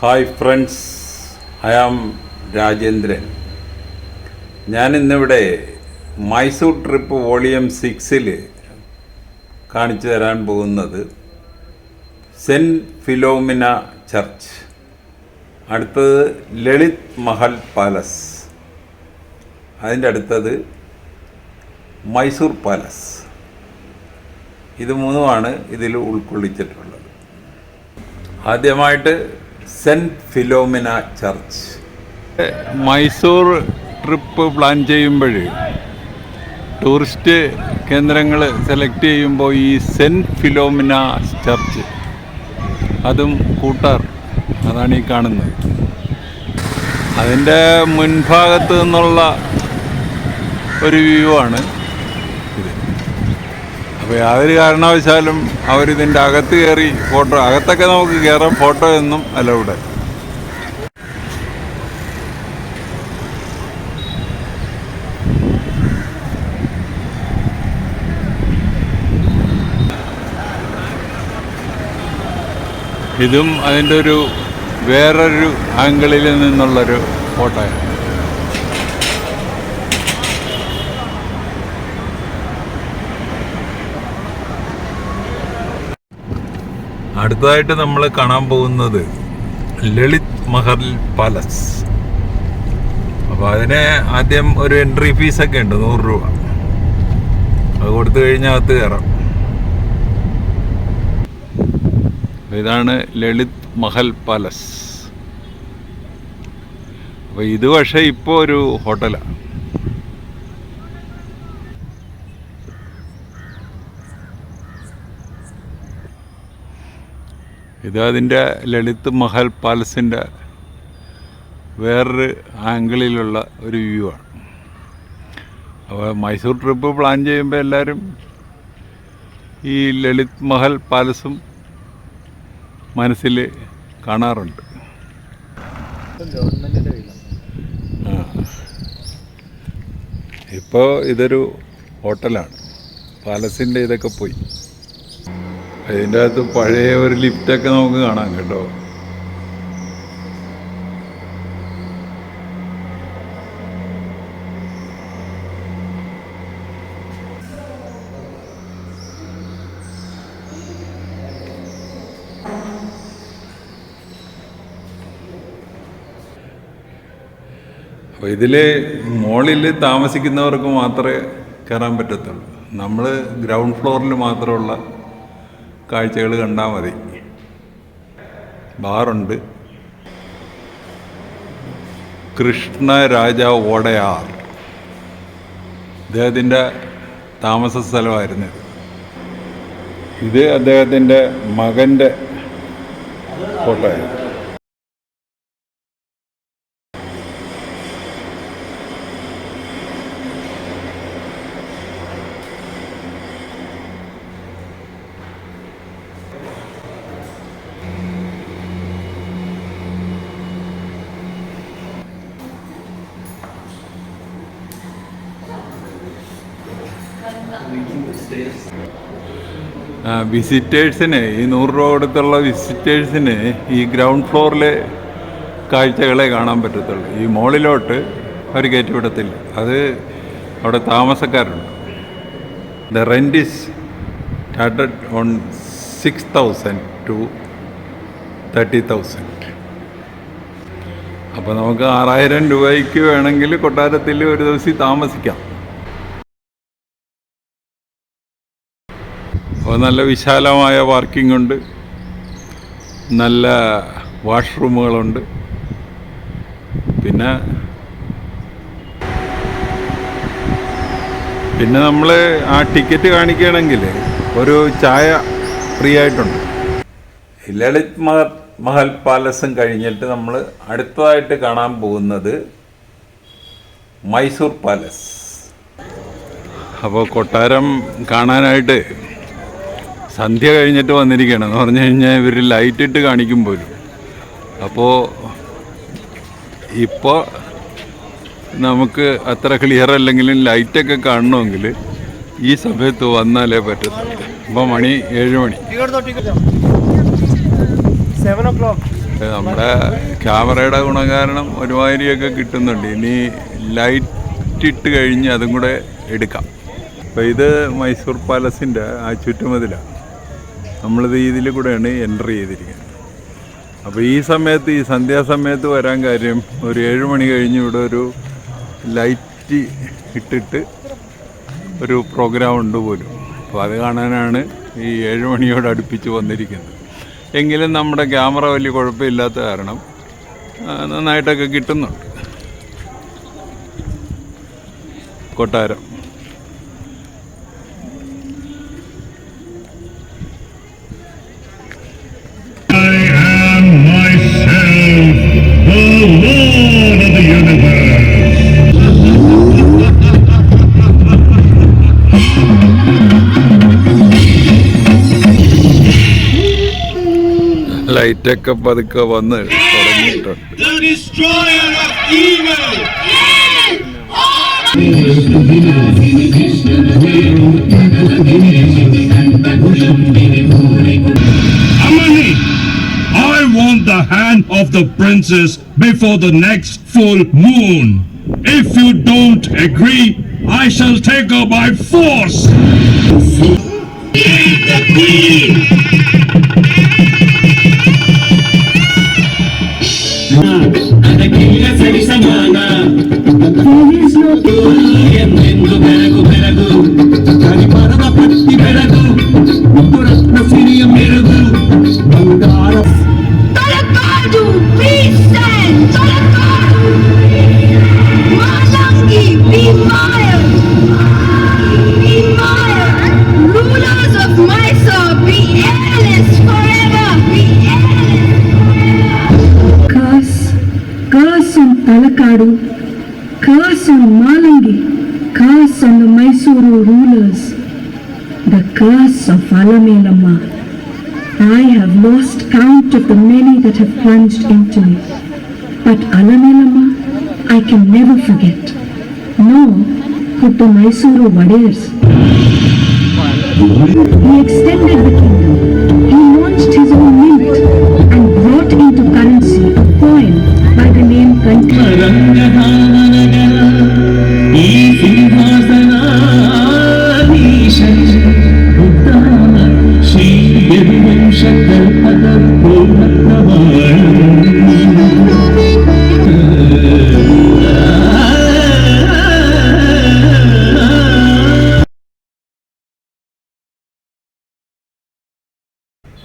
Hi friends, I am Rajendran. ഞാനിന്നിവിടെ Mysore trip volume 6 കാണിച്ചു തരാൻ പോകുന്നത് സെൻറ്റ് ഫിലോമിന ചർച്ച്, അടുത്തത് ലളിത് മഹൽ പാലസ്, അതിൻ്റെ അടുത്തത് മൈസൂർ പാലസ്. ഇത് മൂന്നുമാണ് ഇതിൽ ഉൾക്കൊള്ളിച്ചിട്ടുള്ളത്. ആദ്യമായിട്ട് saint Philomena church. Mysore trip plan ചെയ്യുമ്പോൾ ടൂറിസ്റ്റ് കേന്ദ്രങ്ങൾ സെലക്ട് ചെയ്യുമ്പോൾ ഈ സെൻറ്റ് ഫിലോമിന ചർച്ച് അതും കൂട്ടാർ, അതാണ് ഈ കാണുന്നത്. അതിൻ്റെ മുൻഭാഗത്ത് നിന്നുള്ള ഒരു വ്യൂ ആണ് ഇത്. അപ്പോൾ യാതൊരു കാരണവശാലും അവരിതിൻ്റെ അകത്ത് കയറി ഫോട്ടോ, അകത്തൊക്കെ നമുക്ക് കയറാം, ഫോട്ടോ ഒന്നും അലൗഡ്. ഇതും അതിൻ്റെ ഒരു വേറൊരു ആംഗിളിൽ നിന്നുള്ളൊരു ഫോട്ടോയാണ്. അടുത്തതായിട്ട് നമ്മൾ കാണാൻ പോകുന്നത് ലളിത് മഹൽ പാലസ്. അപ്പോൾ അതിന് ആദ്യം ഒരു എൻട്രി ഫീസൊക്കെ ഉണ്ട്, 100 രൂപ. അത് കൊടുത്തു കഴിഞ്ഞാൽ അകത്ത് കയറാം. ഇതാണ് ലളിത് മഹൽ പാലസ്. അപ്പോൾ ഇത് പക്ഷേ ഇപ്പോൾ ഒരു ഹോട്ടലാണ്. ഇത് അതിൻ്റെ ലളിത് മഹൽ പാലസിൻ്റെ വേറൊരു ആംഗിളിലുള്ള ഒരു വ്യൂ ആണ്. അപ്പോൾ മൈസൂർ ട്രിപ്പ് പ്ലാൻ ചെയ്യുമ്പോൾ എല്ലാവരും ഈ ലളിത് മഹൽ പാലസും മനസ്സിൽ കാണാറുണ്ട്. ഇപ്പോൾ ഇതൊരു ഹോട്ടലാണ്. പാലസിൻ്റെ ഇതൊക്കെ പോയി. അതിൻ്റെ അകത്ത് പഴയ ഒരു ലിഫ്റ്റൊക്കെ നമുക്ക് കാണാം കേട്ടോ. അപ്പോൾ ഇതിൽ മുകളിൽ താമസിക്കുന്നവർക്ക് മാത്രമേ കയറാൻ പറ്റത്തുള്ളൂ. നമ്മൾ ഗ്രൗണ്ട് ഫ്ലോറിൽ മാത്രമുള്ള കാഴ്ചകൾ കണ്ടാൽ മതി. ബാറുണ്ട്. കൃഷ്ണരാജ വോഡയാർ, ഇദ്ദേഹത്തിൻ്റെ താമസ സ്ഥലമായിരുന്നു. ഇത് അദ്ദേഹത്തിൻ്റെ മകൻ്റെ ഫോട്ടോയാണ്. വിസിറ്റേഴ്സിന് ഈ 100 രൂപ കൊടുത്തുള്ള വിസിറ്റേഴ്സിന് ഈ ഗ്രൗണ്ട് ഫ്ലോറിലെ കാഴ്ചകളെ കാണാൻ പറ്റത്തുള്ളൂ. ഈ മുകളിലോട്ട് അവർ കയറ്റിവിടത്തില്ല. അത് അവിടെ താമസക്കാരുണ്ട്. The rent is started on 6,000 to 30,000. അപ്പോൾ നമുക്ക് 6,000 രൂപയ്ക്ക് വേണമെങ്കിൽ കൊട്ടാരത്തിൽ ഒരു ദിവസം താമസിക്കാം. അപ്പോൾ നല്ല വിശാലമായ പാർക്കിംഗ് ഉണ്ട്, നല്ല വാഷ്റൂമുകളുണ്ട്. പിന്നെ നമ്മൾ ആ ടിക്കറ്റ് കാണിക്കുകയാണെങ്കിൽ ഒരു ചായ ഫ്രീ ആയിട്ടുണ്ട്. ലളിത് മഹൽ പാലസും കഴിഞ്ഞിട്ട് നമ്മൾ അടുത്തതായിട്ട് കാണാൻ പോകുന്നത് മൈസൂർ പാലസ്. അപ്പോൾ കൊട്ടാരം കാണാനായിട്ട് സന്ധ്യ കഴിഞ്ഞിട്ട് വന്നിരിക്കുകയാണ്. എന്ന് പറഞ്ഞു കഴിഞ്ഞാൽ ഇവർ ലൈറ്റ് ഇട്ട് കാണിക്കും പോലും. അപ്പോൾ ഇപ്പോൾ നമുക്ക് അത്ര ക്ലിയർ അല്ലെങ്കിലും ലൈറ്റൊക്കെ കാണണമെങ്കിൽ ഈ സമയത്ത് വന്നാലേ പറ്റത്തുള്ളൂ. ഇപ്പോൾ മണി 7 മണി. 7 o'clock. നമ്മുടെ ക്യാമറയുടെ ഗുണം കാരണം ഒരുമാതിരിയൊക്കെ കിട്ടുന്നുണ്ട്. ഇനി ലൈറ്റ് ഇട്ട് കഴിഞ്ഞ് അതും കൂടെ എടുക്കാം. അപ്പോൾ ഇത് മൈസൂർ പാലസിൻ്റെ ആ ചുറ്റുമതിലാണ്. നമ്മളിത് ഇതിൽ കൂടെയാണ് എൻ്റർ ചെയ്തിരിക്കുന്നത്. അപ്പോൾ ഈ സമയത്ത്, ഈ സന്ധ്യാസമയത്ത് വരാൻ കാര്യം, ഒരു 7 മണി കഴിഞ്ഞ് ഇവിടെ ഒരു ലൈറ്റ് ഇട്ടിട്ട് ഒരു പ്രോഗ്രാം ഉണ്ട് പോലും. അപ്പോൾ അത് കാണാനാണ് ഈ 7 മണിയോട് അടുപ്പിച്ച് വന്നിരിക്കുന്നത്. എങ്കിലും നമ്മുടെ ക്യാമറ വലിയ കുഴപ്പമില്ലാത്ത കാരണം നന്നായിട്ടൊക്കെ കിട്ടുന്നുണ്ട്. കൊട്ടാരം ലൈറ്റൊക്കെ പതുക്കെ വന്ന് തുടങ്ങിയിട്ടുണ്ട്. I want the hand of the princess before the next full moon. If you don't agree, I shall take her by force. The queen. Curse on Talakadu, curse on Malangi, curse on the Mysuru rulers, the curse of Alamelamma. I have lost count of the many that have plunged into it, but Alamelamma I can never forget, nor could the Mysuru Vaders. He extended the kingdom, he launched his own mint and brought into currency a coin by the name Kanti.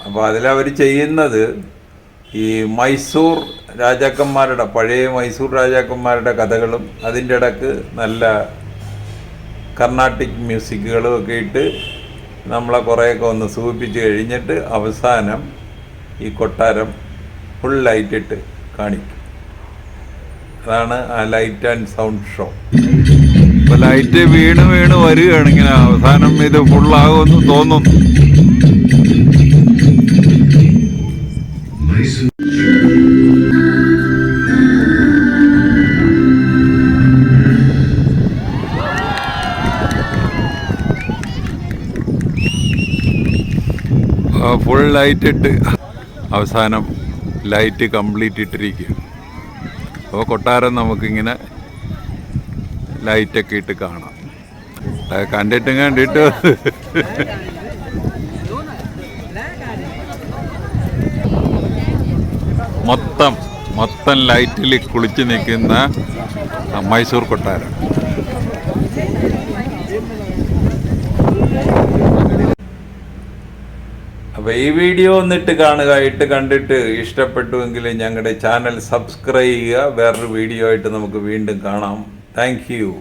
അപ്പോൾ അതിലവർ ചെയ്യുന്നത് ഈ മൈസൂർ രാജാക്കന്മാരുടെ, പഴയ മൈസൂർ രാജാക്കന്മാരുടെ കഥകളും അതിൻ്റെ ഇടയ്ക്ക് നല്ല കർണാട്ടിക് മ്യൂസിക്കുകളും ഒക്കെ ഇട്ട് നമ്മളെ കുറേയൊക്കെ ഒന്ന് സൂചിപ്പിച്ച് കഴിഞ്ഞിട്ട് അവസാനം ഈ കൊട്ടാരം ഫുൾ ലൈറ്റിട്ട് കാണിക്കും. അതാണ് ആ ലൈറ്റ് ആൻഡ് സൗണ്ട് ഷോ. അപ്പോൾ ലൈറ്റ് വീണ് വരികയാണ്. ഇങ്ങനെ അവസാനം ഇത് ഫുള്ളാകുമെന്ന് തോന്നുന്നു. ഫുൾ ലൈറ്റ് ഇട്ട് അവസാനം ലൈറ്റ് കംപ്ലീറ്റ് ഇട്ടിരിക്കുക. അപ്പോൾ കൊട്ടാരം നമുക്കിങ്ങനെ ലൈറ്റൊക്കെ ഇട്ട് കാണാം. കണ്ടിട്ട് മൊത്തം ലൈറ്റിൽ കുളിച്ച് നിൽക്കുന്ന മൈസൂർ കൊട്ടാരം. അപ്പോൾ ഈ വീഡിയോ ഒന്നിട്ട് കാണുക. കണ്ടിട്ട് ഇഷ്ടപ്പെട്ടുവെങ്കിൽ ഞങ്ങളുടെ ചാനൽ സബ്സ്ക്രൈബ് ചെയ്യുക. വേറൊരു വീഡിയോ ആയിട്ട് നമുക്ക് വീണ്ടും കാണാം. Thank you.